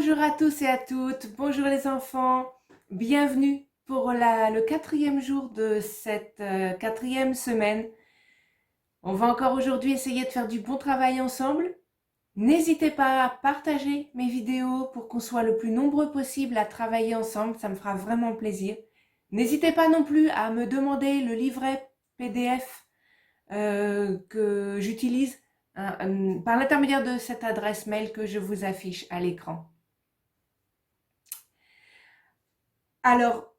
Bonjour à tous et à toutes, bonjour les enfants, bienvenue pour le quatrième jour de cette quatrième semaine. On va encore aujourd'hui essayer de faire du bon travail ensemble. N'hésitez pas à partager mes vidéos pour qu'on soit le plus nombreux possible à travailler ensemble, ça me fera vraiment plaisir. N'hésitez pas non plus à me demander le livret PDF que j'utilise par l'intermédiaire de cette adresse mail que je vous affiche à l'écran. Alors,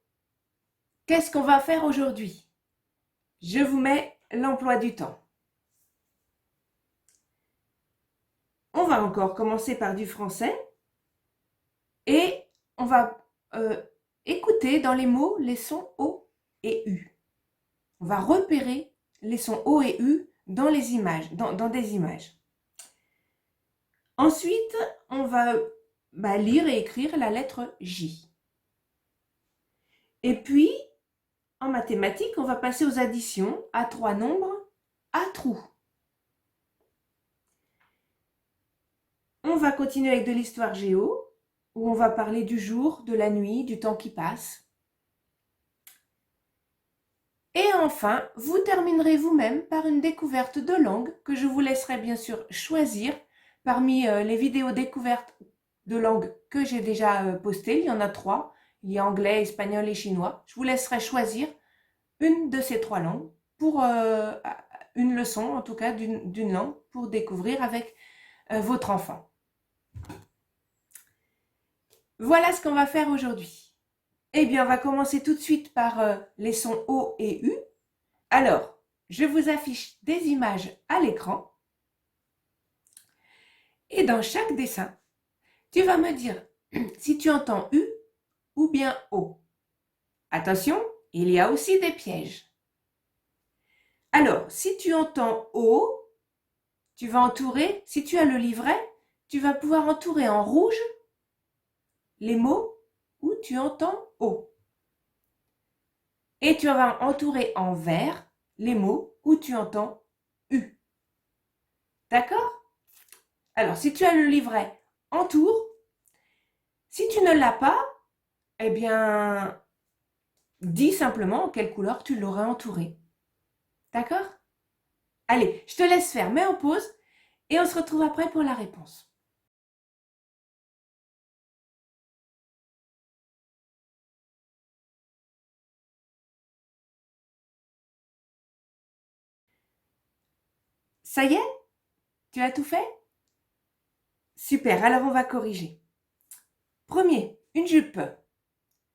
qu'est-ce qu'on va faire aujourd'hui? Je vous mets l'emploi du temps. On va encore commencer par du français et on va écouter dans les mots les sons O et U. On va repérer les sons O et U dans les images, dans des images. Ensuite, on va lire et écrire la lettre J. Et puis, en mathématiques, on va passer aux additions à trois nombres à trous. On va continuer avec de l'histoire géo, où on va parler du jour, de la nuit, du temps qui passe. Et enfin, vous terminerez vous-même par une découverte de langue que je vous laisserai bien sûr choisir parmi les vidéos découvertes de langue que j'ai déjà postées. Il y en a trois. Il y a anglais, espagnol et chinois. Je vous laisserai choisir une de ces trois langues pour une leçon, en tout cas d'une langue, pour découvrir avec votre enfant. Voilà ce qu'on va faire aujourd'hui. Eh bien, on va commencer tout de suite par les sons O et U. Alors, je vous affiche des images à l'écran. Et dans chaque dessin, tu vas me dire si tu entends U ou bien O. Attention, il y a aussi des pièges. Alors, si tu entends O, tu vas entourer, si tu as le livret, tu vas pouvoir entourer en rouge les mots où tu entends O. Et tu vas entourer en vert les mots où tu entends U. D'accord? Alors, si tu as le livret, entoure. Si tu ne l'as pas, eh bien, dis simplement en quelle couleur tu l'aurais entouré. D'accord? Allez, je te laisse faire, mets en pause et on se retrouve après pour la réponse. Ça y est? Tu as tout fait? Super, alors on va corriger. Premier, une jupe.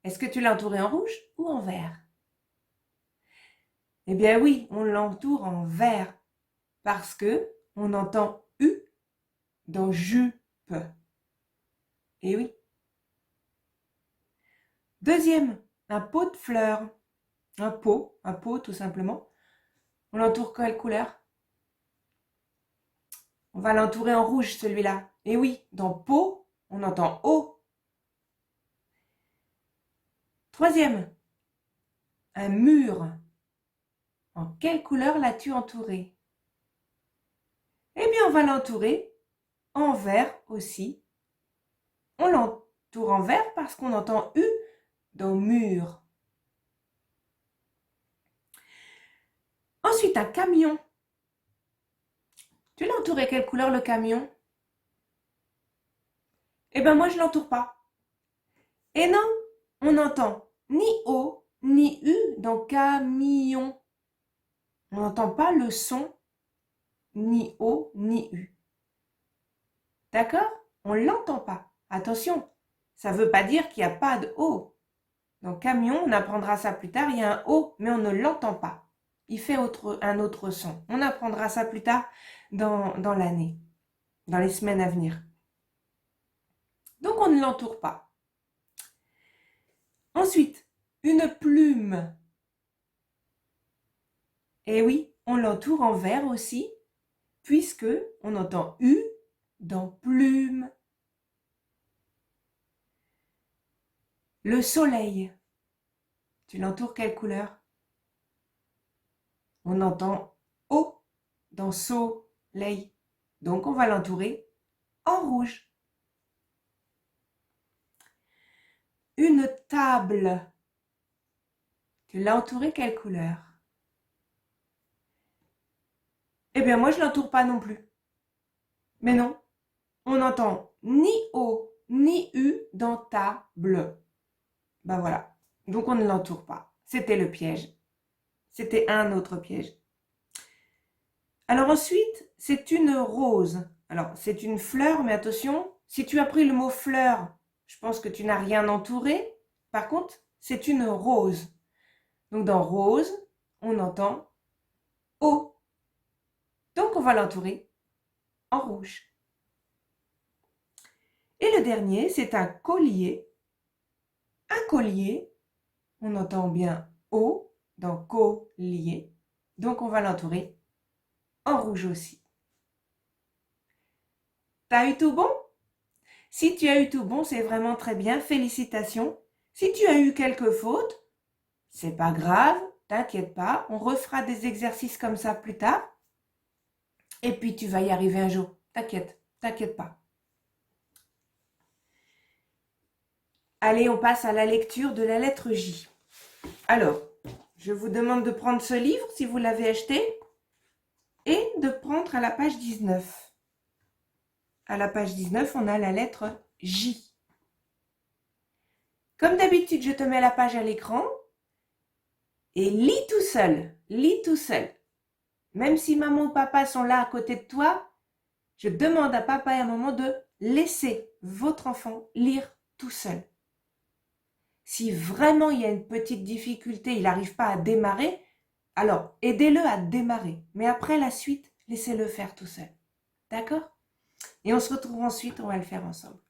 Est-ce que tu l'as entourée en rouge ou en vert? Eh bien oui, on l'entoure en vert parce que on entend U dans jupe. Eh oui. Deuxième, un pot de fleurs. Un pot tout simplement. On l'entoure quelle couleur? On va l'entourer en rouge celui-là. Et oui, dans pot, on entend O. Troisième, un mur. En quelle couleur l'as-tu entouré? Eh bien, on va l'entourer en vert aussi. On l'entoure en vert parce qu'on entend U dans mur. Ensuite, un camion. Tu l'as entouré quelle couleur le camion? Eh bien, moi, je ne l'entoure pas. Et non, on n'entend ni O ni U dans camion. On n'entend pas le son ni O ni U. D'accord? On ne l'entend pas. Attention, ça ne veut pas dire qu'il n'y a pas de O. Dans camion, on apprendra ça plus tard, il y a un O, mais on ne l'entend pas. Il fait un autre son. On apprendra ça plus tard dans l'année, dans les semaines à venir. Donc, on ne l'entoure pas. Ensuite, une plume. Et oui, on l'entoure en vert aussi, puisque on entend U dans plume. Le soleil. Tu l'entoures quelle couleur? On entend O dans soleil. Donc, on va l'entourer en rouge. Une table. Tu l'as entourée quelle couleur? Eh bien, moi, je l'entoure pas non plus. Mais non, on n'entend ni O ni U dans table. Ben voilà. Donc, on ne l'entoure pas. C'était le piège. C'était un autre piège. Alors ensuite, c'est une rose. Alors, c'est une fleur, mais attention, si tu as pris le mot fleur, je pense que tu n'as rien entouré. Par contre, c'est une rose. Donc, dans rose, on entend O. Donc, on va l'entourer en rouge. Et le dernier, c'est un collier. Un collier, on entend bien O dans collier. Donc, on va l'entourer en rouge aussi. T'as eu tout bon? Si tu as eu tout bon, c'est vraiment très bien. Félicitations. Si tu as eu quelques fautes, c'est pas grave. T'inquiète pas. On refera des exercices comme ça plus tard. Et puis, tu vas y arriver un jour. T'inquiète pas. Allez, on passe à la lecture de la lettre J. Alors, je vous demande de prendre ce livre si vous l'avez acheté et de prendre à la page 19. À la page 19, on a la lettre J. Comme d'habitude, je te mets la page à l'écran et lis tout seul. Lis tout seul. Même si maman ou papa sont là à côté de toi, je demande à papa et à maman de laisser votre enfant lire tout seul. Si vraiment il y a une petite difficulté, il n'arrive pas à démarrer, alors aidez-le à démarrer. Mais après la suite, laissez-le faire tout seul. D'accord? Et on se retrouve ensuite, on va le faire ensemble.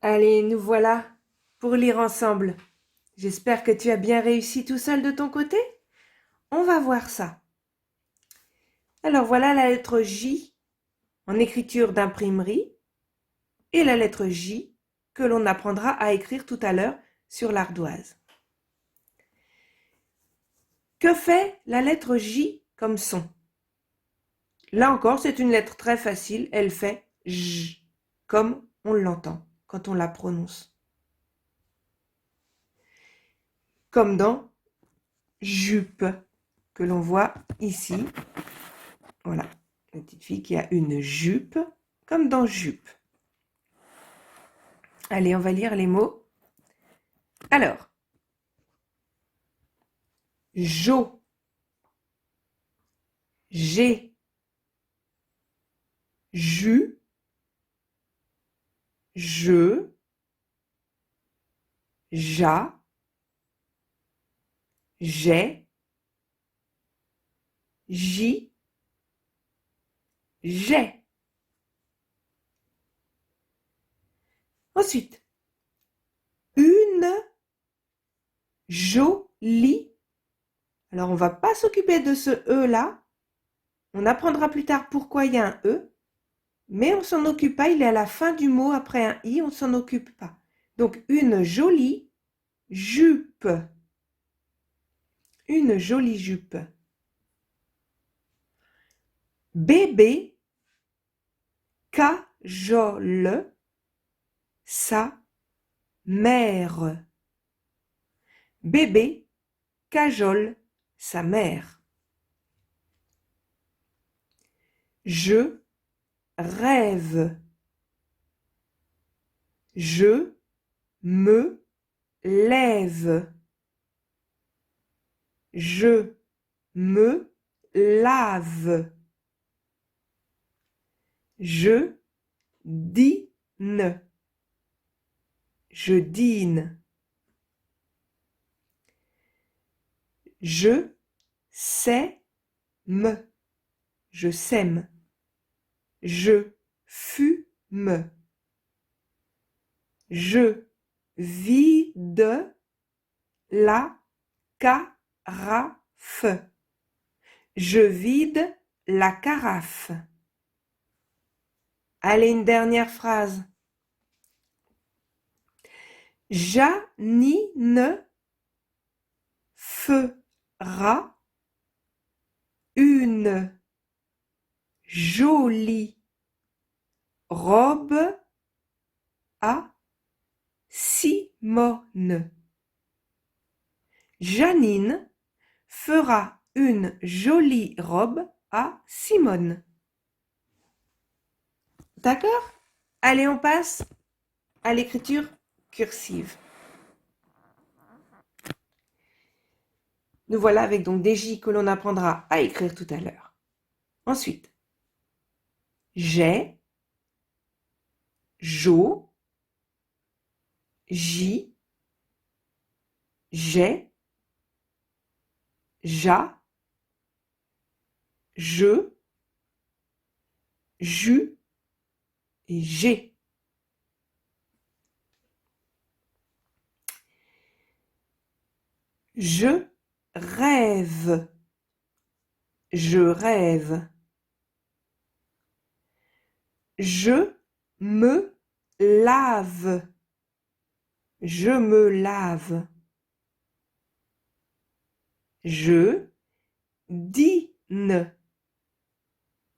Allez, nous voilà pour lire ensemble. J'espère que tu as bien réussi tout seul de ton côté. On va voir ça. Alors voilà la lettre J en écriture d'imprimerie et la lettre J que l'on apprendra à écrire tout à l'heure sur l'ardoise. Que fait la lettre J comme son? Là encore, c'est une lettre très facile. Elle fait J, comme on l'entend quand on la prononce. Comme dans jupe, que l'on voit ici. Voilà, la petite fille qui a une jupe, comme dans jupe. Allez, on va lire les mots. Alors, jo, j'ai, ju, je, ja, j'ai, j'y, j'ai. Ensuite, une jolie. Alors, on ne va pas s'occuper de ce E là. On apprendra plus tard pourquoi il y a un E. Mais on s'en occupe pas, il est à la fin du mot après un I, on s'en occupe pas. Donc, une jolie jupe. Une jolie jupe. Bébé cajole sa mère. Bébé cajole sa mère. Je rêve. Je me lève. Je me lave. Je dîne. Je dîne. Je sème. Je sème. Je fume. Je vide la carafe. Je vide la carafe. Allez, une dernière phrase. Janine fera une jolie robe à Simone. Janine fera une jolie robe à Simone. D'accord? Allez, on passe à l'écriture cursive. Nous voilà avec donc des J que l'on apprendra à écrire tout à l'heure. Ensuite, j'ai, jo, J, j'ai, ja, je, ju et j'ai. Je rêve. Je rêve. Je me lave. Je me lave. Je dîne.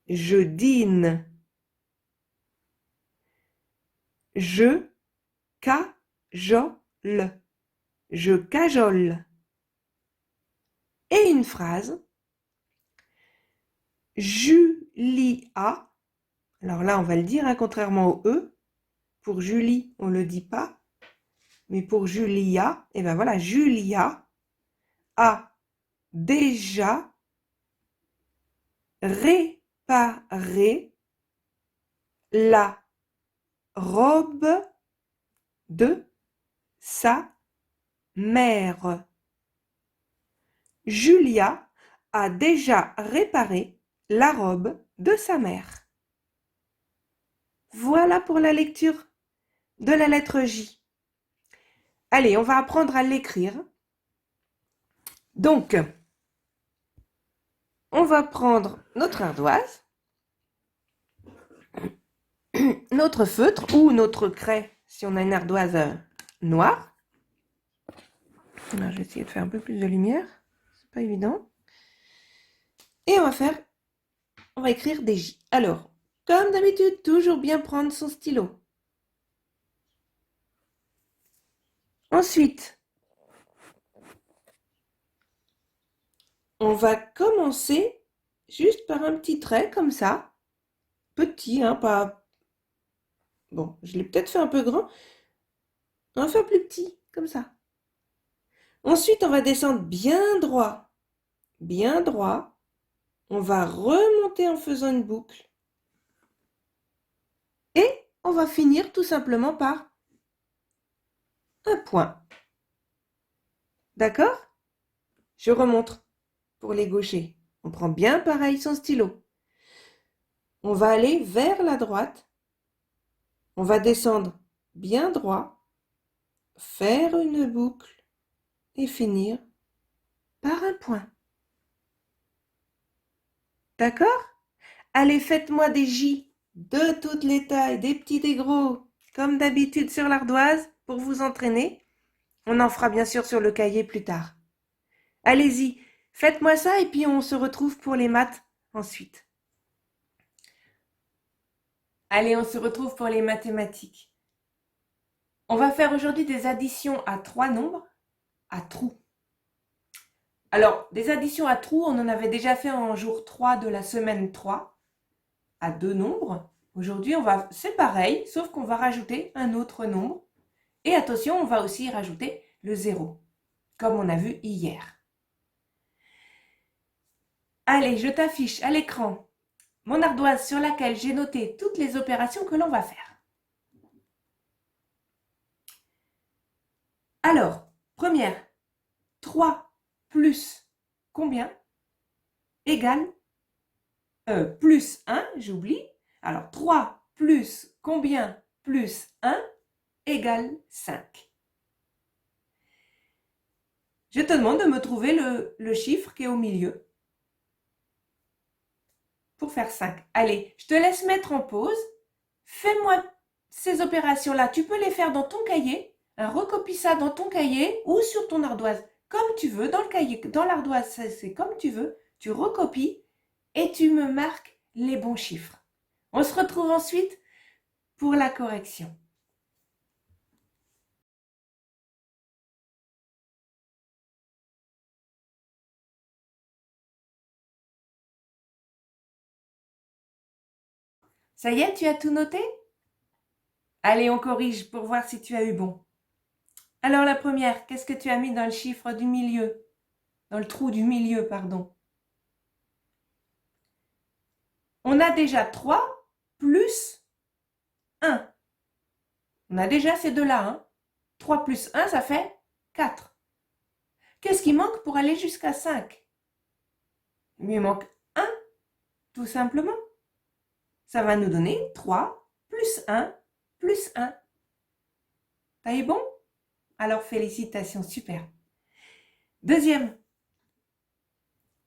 Je dîne. Je cajole. Je cajole. Et une phrase. Julia. Alors là, on va le dire, hein, contrairement au E. Pour Julie, on ne le dit pas. Mais pour Julia, et ben voilà, Julia a déjà réparé la robe de sa mère. Julia a déjà réparé la robe de sa mère. Voilà pour la lecture de la lettre J. Allez, on va apprendre à l'écrire. Donc, on va prendre notre ardoise, notre feutre ou notre craie si on a une ardoise noire. Alors, je vais essayer de faire un peu plus de lumière. C'est pas évident. Et on va écrire des J. Alors, comme d'habitude, toujours bien prendre son stylo. Ensuite, on va commencer juste par un petit trait comme ça. Petit, hein, pas... Bon, je l'ai peut-être fait un peu grand. On va faire plus petit, comme ça. Ensuite, on va descendre bien droit. Bien droit. On va remonter en faisant une boucle. Et on va finir tout simplement par un point. D'accord? Je remonte pour les gauchers. On prend bien pareil son stylo. On va aller vers la droite. On va descendre bien droit, faire une boucle et finir par un point. D'accord? Allez, faites-moi des J de toutes les tailles, des petits, des gros, comme d'habitude sur l'ardoise pour vous entraîner. On en fera bien sûr sur le cahier plus tard. Allez-y, faites-moi ça et puis on se retrouve pour les maths ensuite. Allez, on se retrouve pour les mathématiques. On va faire aujourd'hui des additions à 3 nombres, à trous. Alors, des additions à trous, on en avait déjà fait en jour 3 de la semaine 3, à 2 nombres. Aujourd'hui, c'est pareil, sauf qu'on va rajouter un autre nombre. Et attention, on va aussi rajouter le 0, comme on a vu hier. Allez, je t'affiche à l'écran mon ardoise sur laquelle j'ai noté toutes les opérations que l'on va faire. Alors, première, 3 plus combien égale plus 1, j'oublie. Alors, 3 plus combien plus 1 égale 5. Je te demande de me trouver le chiffre qui est au milieu pour faire 5. Allez, je te laisse mettre en pause. Fais-moi ces opérations-là. Tu peux les faire dans ton cahier. Recopie ça dans ton cahier ou sur ton ardoise. comme tu veux, dans le cahier, dans l'ardoise, c'est comme tu veux, tu recopies et tu me marques les bons chiffres. On se retrouve ensuite pour la correction. Ça y est, tu as tout noté? Allez, on corrige pour voir si tu as eu bon. Alors la première, qu'est-ce que tu as mis dans le chiffre du milieu? Dans le trou du milieu, pardon. On a déjà 3 plus 1. On a déjà ces deux-là. Hein. 3 plus 1, ça fait 4. Qu'est-ce qui manque pour aller jusqu'à 5? Il lui manque 1, tout simplement. Ça va nous donner 3 plus 1 plus 1. T'as eu bon? Alors félicitations, super. Deuxième.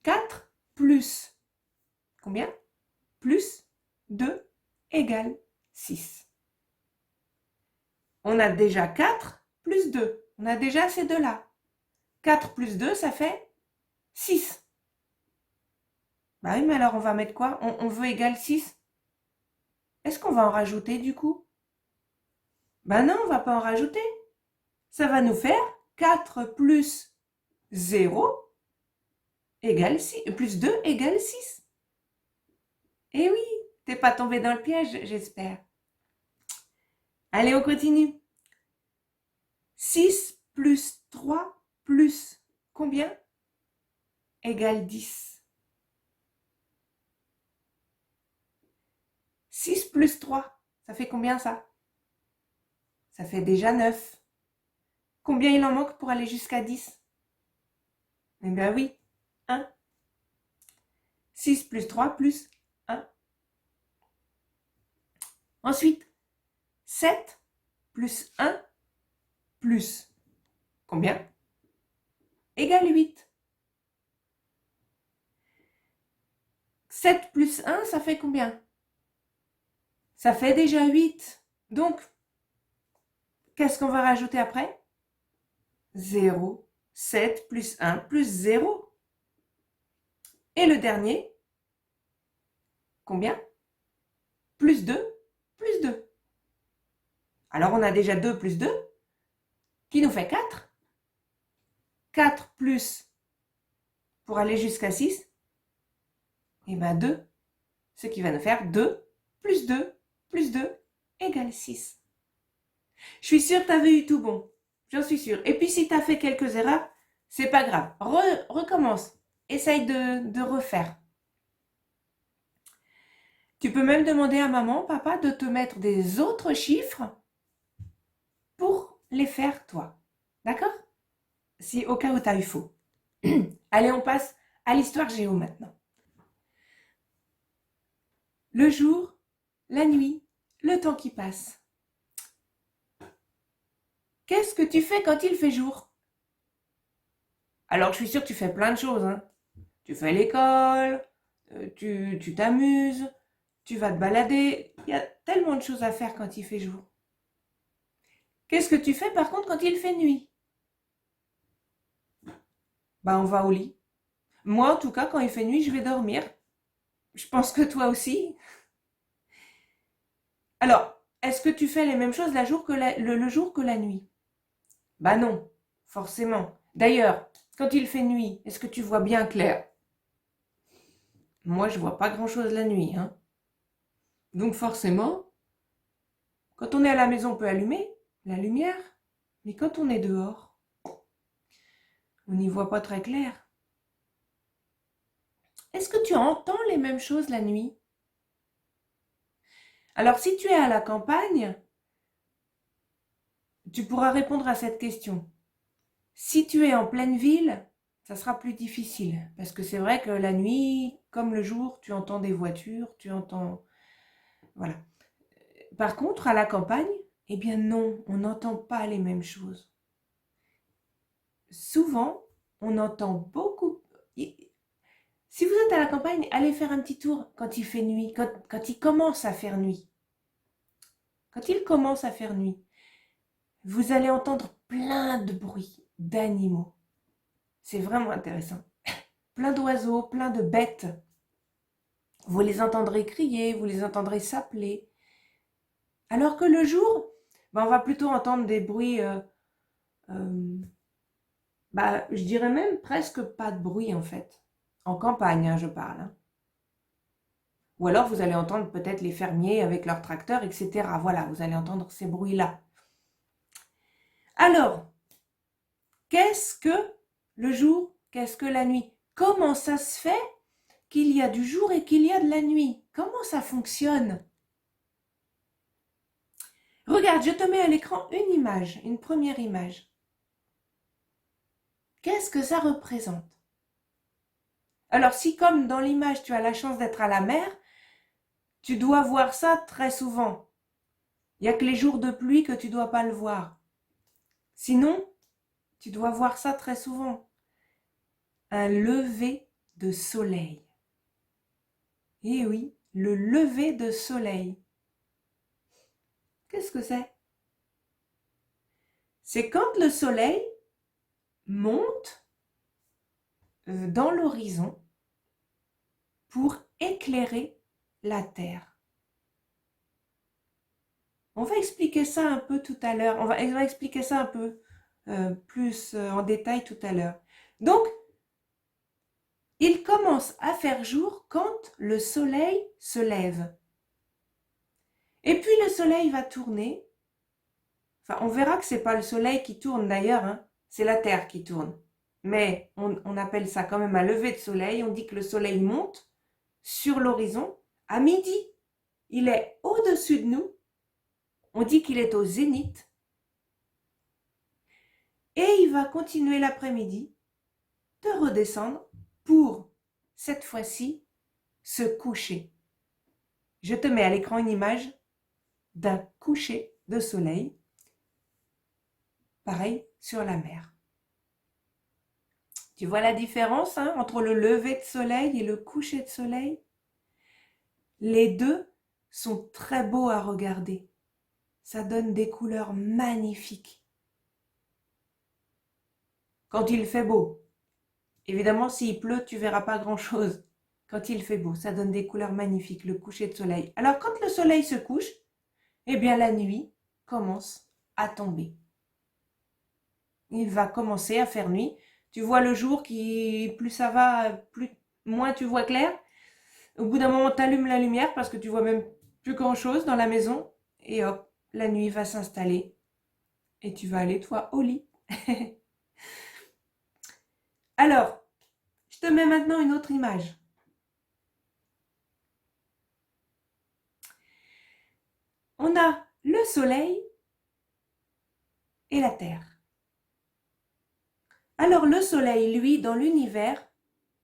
4 plus combien? Plus 2 égale 6. On a déjà 4 plus 2. On a déjà ces deux-là. 4 plus 2, ça fait 6. Bah oui, mais alors on va mettre quoi? On veut égal 6. Est-ce qu'on va en rajouter du coup? Ben non, on va pas en rajouter. Ça va nous faire 4 plus 0 égale 6, plus 2 égale 6. Eh oui, t'es pas tombé dans le piège, j'espère. Allez, on continue. 6 plus 3 plus combien? Égale 10. 6 plus 3, ça fait combien ça? Ça fait déjà 9. Combien il en manque pour aller jusqu'à 10? Eh bien oui, 1. 6 plus 3 plus 1. Ensuite, 7 plus 1 plus combien? Égale 8. 7 plus 1, ça fait combien? Ça fait déjà 8. Donc, qu'est-ce qu'on va rajouter après? 0. 7 plus 1 plus 0. Et le dernier, combien? Plus 2 plus 2. Alors, on a déjà 2 plus 2 qui nous fait 4. 4 plus, pour aller jusqu'à 6, et bien 2. Ce qui va nous faire 2 plus 2 plus 2 égale 6. Je suis sûre que tu avais eu tout bon. J'en suis sûre. Et puis si tu as fait quelques erreurs, c'est pas grave. Recommence. Essaye de refaire. Tu peux même demander à maman, papa, de te mettre des autres chiffres pour les faire toi. D'accord? Si au cas où tu as eu faux. Allez, on passe à l'histoire géo maintenant. Le jour, la nuit, le temps qui passe. Qu'est-ce que tu fais quand il fait jour? Alors, je suis sûre que tu fais plein de choses. Hein. Tu fais l'école, tu t'amuses, tu vas te balader. Il y a tellement de choses à faire quand il fait jour. Qu'est-ce que tu fais par contre quand il fait nuit? Bah, on va au lit. Moi, en tout cas, quand il fait nuit, je vais dormir. Je pense que toi aussi. Alors, est-ce que tu fais les mêmes choses le jour que la nuit? Bah non, forcément. D'ailleurs, quand il fait nuit, est-ce que tu vois bien clair? Moi, je vois pas grand-chose la nuit. Hein. Donc forcément, quand on est à la maison, on peut allumer la lumière. Mais quand on est dehors, on n'y voit pas très clair. Est-ce que tu entends les mêmes choses la nuit? Alors, si tu es à la campagne, tu pourras répondre à cette question. Si tu es en pleine ville, ça sera plus difficile. Parce que c'est vrai que la nuit, comme le jour, tu entends des voitures, tu entends... Voilà. Par contre, à la campagne, eh bien non, on n'entend pas les mêmes choses. Souvent, on entend beaucoup... Si vous êtes à la campagne, allez faire un petit tour quand il fait nuit, quand il commence à faire nuit. Quand il commence à faire nuit, vous allez entendre plein de bruits d'animaux. C'est vraiment intéressant. Plein d'oiseaux, plein de bêtes. Vous les entendrez crier, vous les entendrez s'appeler. Alors que le jour, ben, on va plutôt entendre des bruits, je dirais même presque pas de bruit en fait. En campagne, hein, je parle. Hein. Ou alors vous allez entendre peut-être les fermiers avec leurs tracteurs, etc. Voilà, vous allez entendre ces bruits-là. Alors, qu'est-ce que le jour? Qu'est-ce que la nuit? Comment ça se fait qu'il y a du jour et qu'il y a de la nuit? Comment ça fonctionne? Regarde, je te mets à l'écran une image, une première image. Qu'est-ce que ça représente? Alors, si comme dans l'image, tu as la chance d'être à la mer, tu dois voir ça très souvent. Il n'y a que les jours de pluie que tu ne dois pas le voir. Sinon, tu dois voir ça très souvent. Un lever de soleil. Eh oui, le lever de soleil. Qu'est-ce que c'est? C'est quand le soleil monte dans l'horizon pour éclairer la Terre. On va expliquer ça un peu tout à l'heure. On va expliquer ça un peu plus en détail tout à l'heure. Donc, il commence à faire jour quand le soleil se lève. Et puis le soleil va tourner. Enfin, on verra que ce n'est pas le soleil qui tourne d'ailleurs, hein, c'est la Terre qui tourne. Mais on appelle ça quand même un lever de soleil. On dit que le soleil monte sur l'horizon à midi. Il est au-dessus de nous. On dit qu'il est au zénith. Et il va continuer l'après-midi de redescendre pour, cette fois-ci, se coucher. Je te mets à l'écran une image d'un coucher de soleil. Pareil sur la mer. Tu vois la différence entre le lever de soleil et le coucher de soleil? Les deux sont très beaux à regarder. Ça donne des couleurs magnifiques. Quand il fait beau. Évidemment, s'il pleut, tu verras pas grand-chose. Quand il fait beau, ça donne des couleurs magnifiques, le coucher de soleil. Alors, quand le soleil se couche, eh bien, la nuit commence à tomber. Il va commencer à faire nuit. Tu vois le jour qui, plus ça va, moins tu vois clair. Au bout d'un moment, tu allumes la lumière parce que tu vois même plus grand-chose dans la maison. Et hop, la nuit va s'installer. Et tu vas aller, toi, au lit. Alors, je te mets maintenant une autre image. On a le soleil et la terre. Alors le soleil, lui, dans l'univers,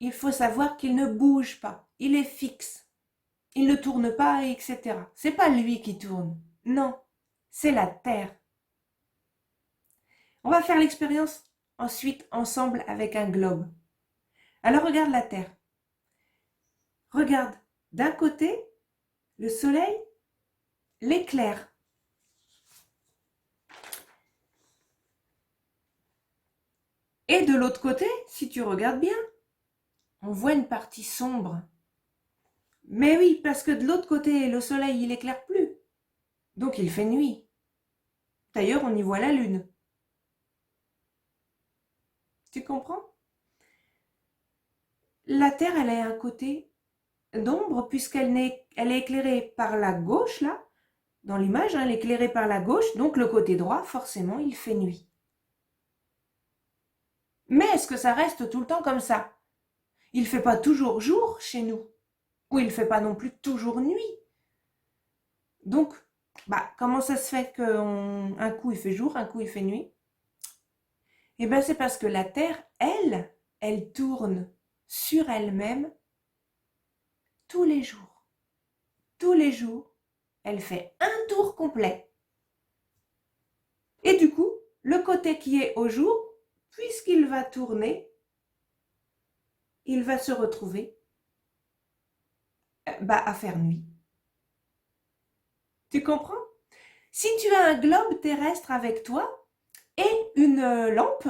il faut savoir qu'il ne bouge pas. Il est fixe. Il ne tourne pas, etc. C'est pas lui qui tourne. Non, c'est la terre. On va faire l'expérience ensuite ensemble avec un globe. Alors regarde la terre. Regarde, d'un côté, le soleil l'éclaire. Et de l'autre côté, si tu regardes bien, on voit une partie sombre. Mais oui, parce que de l'autre côté, le soleil, il éclaire plus. Donc il fait nuit. D'ailleurs, on y voit la lune. Tu comprends? La Terre, elle a un côté d'ombre puisqu'elle elle est éclairée par la gauche, là. Dans l'image, elle est éclairée par la gauche, donc le côté droit, forcément, il fait nuit. Mais est-ce que ça reste tout le temps comme ça? Il ne fait pas toujours jour chez nous. Ou il ne fait pas non plus toujours nuit. Donc, comment ça se fait qu'un coup il fait jour, un coup il fait nuit? Eh bien, c'est parce que la Terre, elle tourne sur elle-même tous les jours. Tous les jours, elle fait un tour complet. Et du coup, le côté qui est au jour, puisqu'il va tourner, il va se retrouver à faire nuit. Tu comprends? Si tu as un globe terrestre avec toi et une lampe,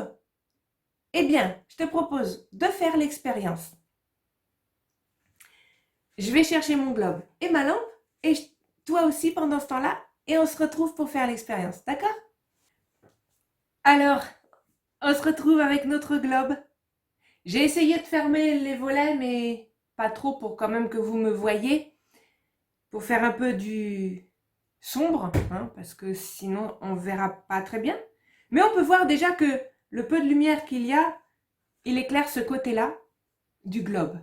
Eh bien, je te propose de faire l'expérience. Je vais chercher mon globe et ma lampe, et toi aussi pendant ce temps-là, et on se retrouve pour faire l'expérience, d'accord? Alors, on se retrouve avec notre globe. J'ai essayé de fermer les volets, mais pas trop pour quand même que vous me voyez, pour faire un peu du sombre, hein, parce que sinon on ne verra pas très bien. Mais on peut voir déjà que le peu de lumière qu'il y a, il éclaire ce côté-là du globe.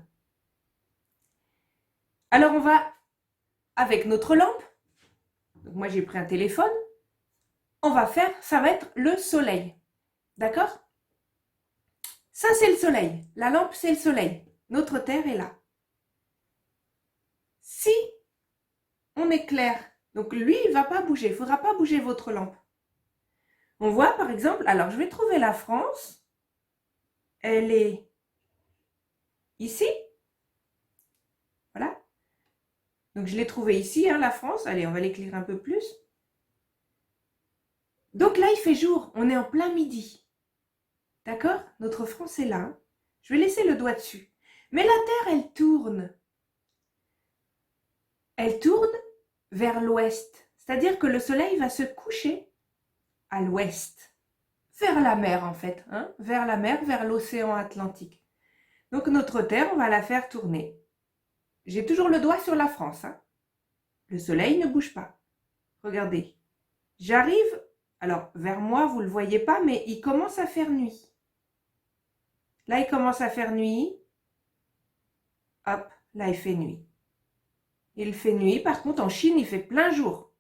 Alors on va, avec notre lampe, donc moi j'ai pris un téléphone, on va faire, ça va être le soleil. D'accord? Ça c'est le soleil, la lampe c'est le soleil, notre Terre est là. Si on éclaire, donc lui il ne va pas bouger, il ne faudra pas bouger votre lampe. On voit par exemple, alors je vais trouver la France, elle est ici, voilà. Donc je l'ai trouvée ici, hein, la France, allez on va l'éclairer un peu plus. Donc là il fait jour, on est en plein midi. D'accord? Notre France est là. Je vais laisser le doigt dessus. Mais la Terre, elle tourne. Elle tourne vers l'ouest. C'est-à-dire que le soleil va se coucher à l'ouest. Vers la mer, en fait. Hein? Vers la mer, vers l'océan Atlantique. Donc notre Terre, on va la faire tourner. J'ai toujours le doigt sur la France. Hein? Le soleil ne bouge pas. Regardez. J'arrive, alors vers moi, vous ne le voyez pas, mais il commence à faire nuit. Là, il commence à faire nuit. Hop, là, il fait nuit. Il fait nuit. Par contre, en Chine, il fait plein jour.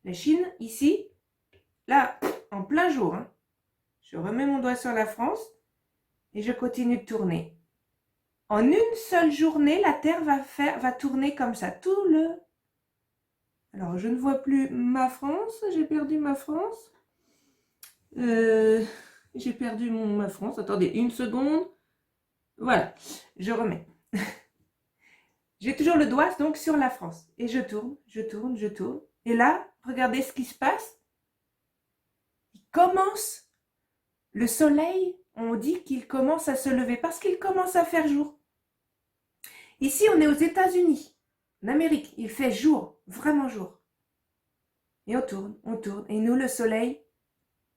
La Chine, ici, là, en plein jour. Hein. Je remets mon doigt sur la France et je continue de tourner. En une seule journée, la Terre va tourner comme ça. Tout le... Alors, je ne vois plus ma France. J'ai perdu ma France. J'ai perdu ma France. Attendez, une seconde. Voilà, je remets. J'ai toujours le doigt donc sur la France. Et je tourne, je tourne, je tourne. Et là, regardez ce qui se passe. Il commence, le soleil, on dit qu'il commence à se lever parce qu'il commence à faire jour. Ici, on est aux États-Unis, en Amérique. Il fait jour, vraiment jour. Et on tourne, on tourne. Et nous, le soleil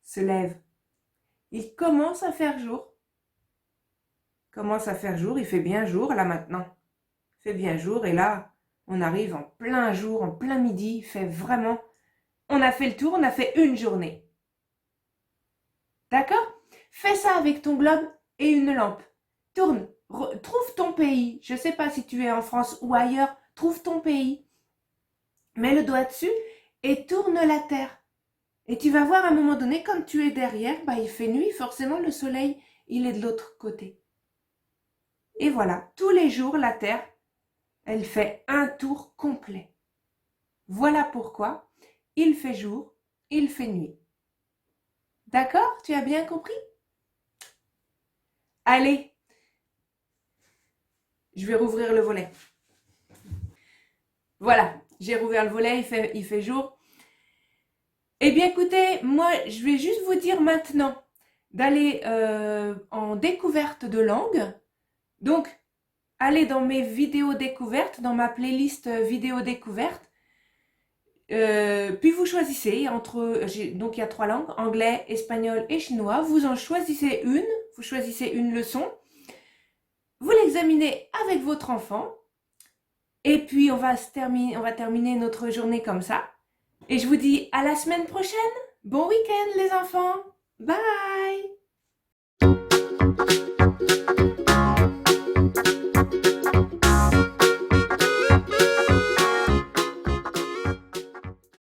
se lève. Il commence à faire jour. Commence à faire jour, il fait bien jour là maintenant. Il fait bien jour et là, on arrive en plein jour, en plein midi. Il fait vraiment... On a fait le tour, on a fait une journée. D'accord? Fais ça avec ton globe et une lampe. Tourne, trouve ton pays. Je ne sais pas si tu es en France ou ailleurs. Trouve ton pays. Mets le doigt dessus et tourne la terre. Et tu vas voir à un moment donné, comme tu es derrière, bah, il fait nuit, forcément le soleil, il est de l'autre côté. Et voilà, tous les jours, la terre, elle fait un tour complet. Voilà pourquoi il fait jour, il fait nuit. D'accord? Tu as bien compris? Allez, je vais rouvrir le volet. Voilà, j'ai rouvert le volet, il fait jour. Eh bien écoutez, moi je vais juste vous dire maintenant d'aller en découverte de langue. Donc, allez dans mes vidéos découvertes, dans ma playlist vidéo découverte. Puis vous choisissez entre, donc il y a 3 langues, anglais, espagnol et chinois. Vous en choisissez une, vous choisissez une leçon. Vous l'examinez avec votre enfant. Et puis on va terminer notre journée comme ça. Et je vous dis à la semaine prochaine. Bon week-end les enfants. Bye.